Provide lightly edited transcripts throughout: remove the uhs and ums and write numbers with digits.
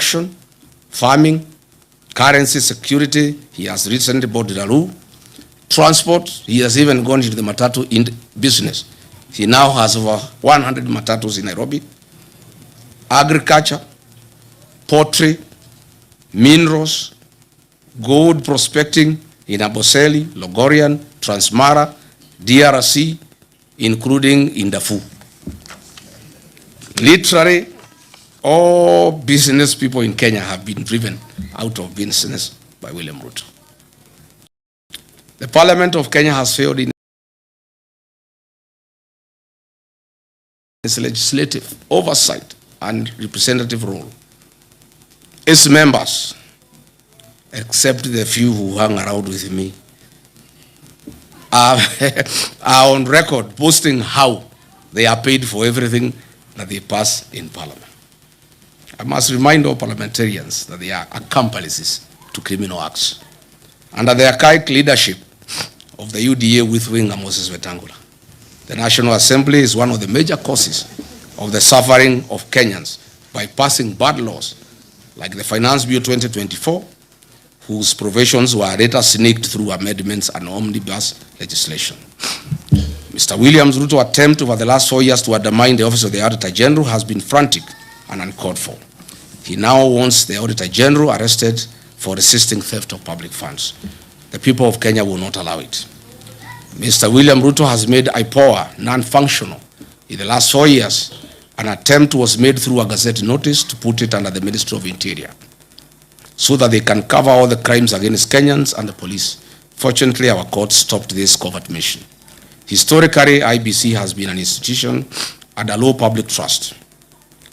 construction, farming, currency security. He has recently bought Daru. Transport, he has even gone into the matatu in business. He now has over 100 matatus in Nairobi. Agriculture, poultry, minerals, gold prospecting in Aboseli, Logorian, Transmara, DRC, including in Darfur. Literally, all business people in Kenya have been driven out of business by William Ruto. The Parliament of Kenya has failed in its legislative oversight and representative role. Its members, except the few who hang around with me, are on record boasting how they are paid for everything that they pass in Parliament. I must remind all parliamentarians that they are accomplices to criminal acts. Under the archaic leadership of the UDA with winger Moses Wetangula, the National Assembly is one of the major causes of the suffering of Kenyans by passing bad laws like the Finance Bill 2024, whose provisions were later sneaked through amendments and omnibus legislation. Mr. William Ruto's attempt over the last 4 years to undermine the office of the Auditor General has been frantic and uncalled for. He now wants the Auditor General arrested for resisting theft of public funds. The people of Kenya will not allow it. Mr. William Ruto has made IPOA non-functional. In the last 4 years, an attempt was made through a Gazette notice to put it under the Ministry of Interior so that they can cover all the crimes against Kenyans and the police. Fortunately, our court stopped this covert mission. Historically, IBC has been an institution under low public trust.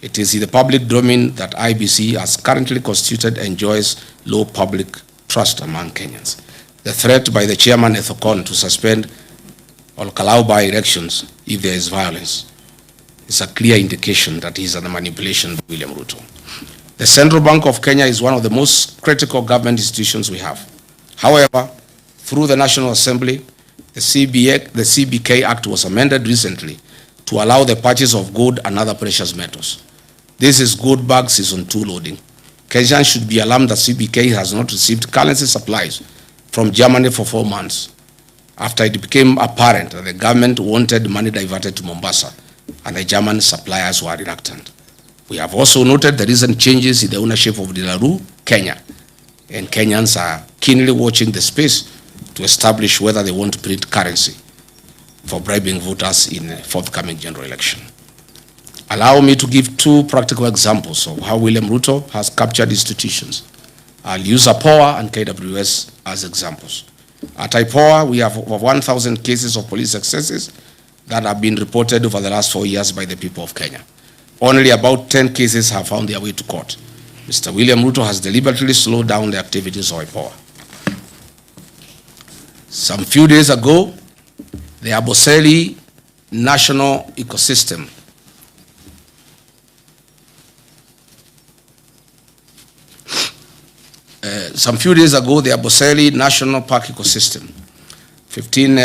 It is in the public domain that IBC, as currently constituted, enjoys low public trust among Kenyans. The threat by the chairman Ethokon to suspend or allow by elections if there is violence is a clear indication that he is under manipulation by William Ruto. The Central Bank of Kenya is one of the most critical government institutions we have. However, through the National Assembly, the CBK Act was amended recently to allow the purchase of gold and other precious metals. This is gold bag season 2 loading. Kenyans should be alarmed that CBK has not received currency supplies from Germany for 4 months after it became apparent that the government wanted money diverted to Mombasa and the German suppliers were reluctant. We have also noted the recent changes in the ownership of Daru, Kenya, and Kenyans are keenly watching the space to establish whether they want to print currency for bribing voters in the forthcoming general election. Allow me to give 2 practical examples of how William Ruto has captured institutions. I'll use IPOA and KWS as examples. At IPOA, we have over 1,000 cases of police excesses that have been reported over the last 4 years by the people of Kenya. Only about 10 cases have found their way to court. Mr. William Ruto has deliberately slowed down the activities of IPOA. Some few days ago, the Aboseli National Ecosystem the Aboseli National Park ecosystem, 15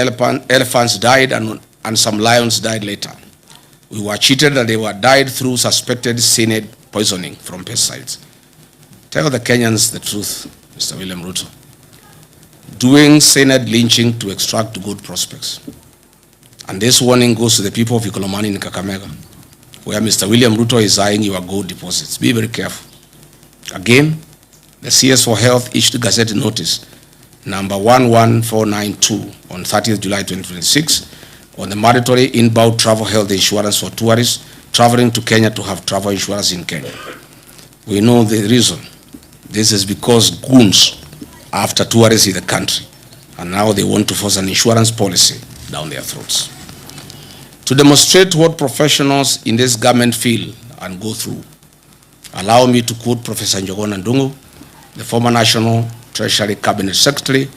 elephants died and some lions died later. We were cheated that they were died through suspected cyanide poisoning from pesticides. Tell the Kenyans the truth, Mr. William Ruto. Doing cyanide lynching to extract good prospects. And this warning goes to the people of Ikolomani in Kakamega, where Mr. William Ruto is eyeing your gold deposits. Be very careful. Again, the CS for Health issued Gazette notice number 11492 on 30th July 2026 on the mandatory inbound travel health insurance for tourists traveling to Kenya to have travel insurance in Kenya. We know the reason. This is because goons are after tourists in the country, and now they want to force an insurance policy down their throats. To demonstrate what professionals in this government feel and go through, allow me to quote Professor Njogona Ndungu, the former National Treasury Cabinet Secretary,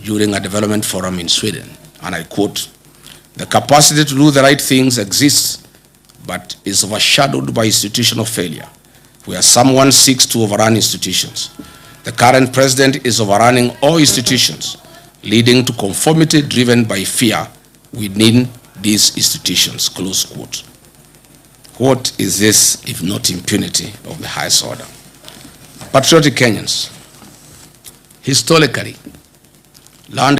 during a development forum in Sweden. And I quote, "The capacity to do the right things exists, but is overshadowed by institutional failure, where someone seeks to overrun institutions. The current president is overrunning all institutions, leading to conformity driven by fear within these institutions," close quote. What is this if not impunity of the highest order? Patriotic Kenyans, historically, land